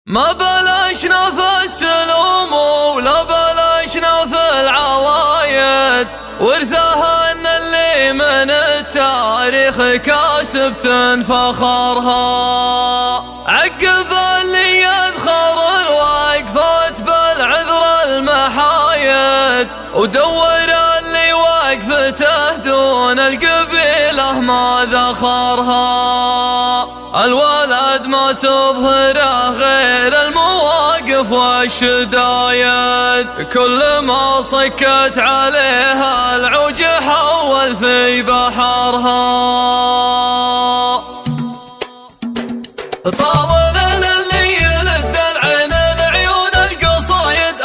ما بلشنا في السلوم ولا بلشنا في العوايد، ورثها ان اللي من التاريخ كاسبت فخرها. عقب اللي يذخر الوقفات بالعذر المحايد، ودور اللي وقفته دون القبيله ما ذخرها. الولد ما تظهره غير المواقف والشدايد، كل ما صكت عليها العوج حول في بحرها. طال اللي يلد العين العيون القصايد،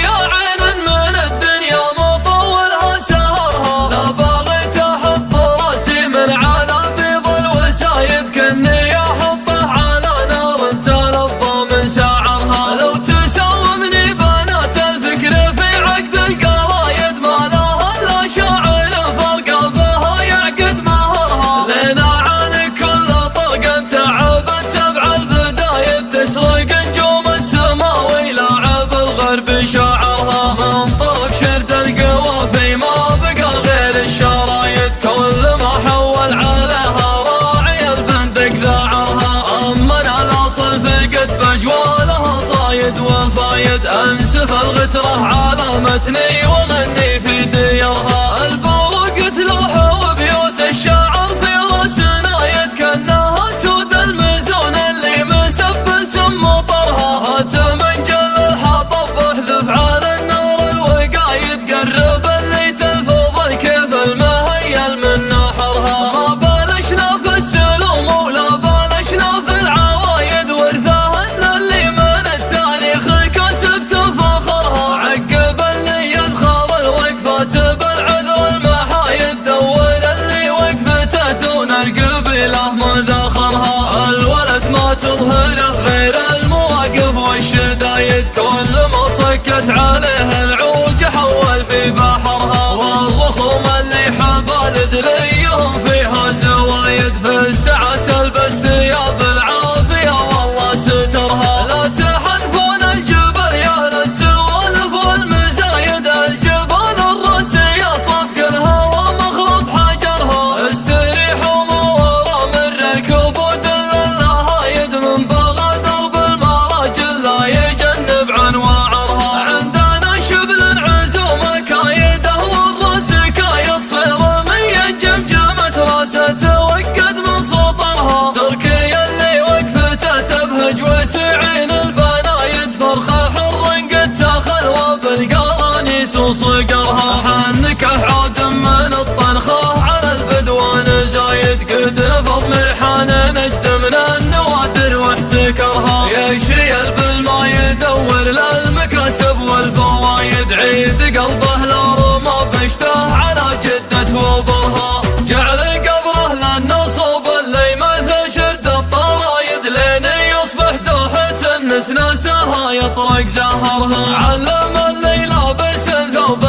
يا عين من الدنيا مطولها سهرها. لا باغي تحط راسي من على بيض الوسايد، كني احطه على نار تلظى من سعرها. لو تساومني بنات الفكر في عقد القرايد، ما لها الا شاعر في قلبها يعقد مهرها. لنا عن كل طرق تعبت سبع الفدايد، تسرق نجوم السماء ويلعب الغرب شعرها. من طرف شرد القوافي ما بقى غير الشرايد، كل ما حول عليها راعي البندق ذاعرها. اما الاصل فقد بجوالها صايد وفايد، انسف الغتره على متني وغني في ديرها. البروق تلوح وبيوت الشعر في راس نايد، كانها سود المزون اللي مسبلت مطرها. هات من جل الحطب واحذف على النار الوقايد، قرب اللي تلفظ الكيف المهيل من نحرها. ما بلشنا في السلوم ولا بلشنا في العوايد، ورثها ان اللي من التاريخ كسبت فخرها. عقب اللي يدخل الوقفات بالعذر المحايد، دور اللي وقفته دون القبيله ما ذخرها. الولد ما تظهره غير المواقف والشدايد، كل ما صكت عليه العوج حول في بحرها. والرخوم اللي حبالد ليهم فيها زوايد، في الساعة تلبس ثياب العافية والله سترها. لا تحذفون الجبل يا اهل السوالف والمزايد، الجبال الراسية صفق الهوى مخلط حجرها. استريحوا ما ورا من ركوب ودل الهايد، من بغى درب المراجل لا يجنب عن وعرها. عندنا شبل عزومه كايده والراس كايد، صير من جمجمة راسه توقد من سطرها. تركي اللي وقفته تبهج وسعين البنايد، فرخه حر قد تخلوى بالقرانيس وصقرها. حنكه عود من الطنخه على البدوان زايد، قد نفض ملحان نجد من النوادر واحتكرها. يشري البل ما يدور للمكاسب والفوايد، عيد قلبه لا رمى بشته على جدة وبرها. جعل قبره للنصب اللي مثل شرد الطرايد، لين يصبح دوحة النسناسها يطرق زهرها. علم اللي لابس ثوب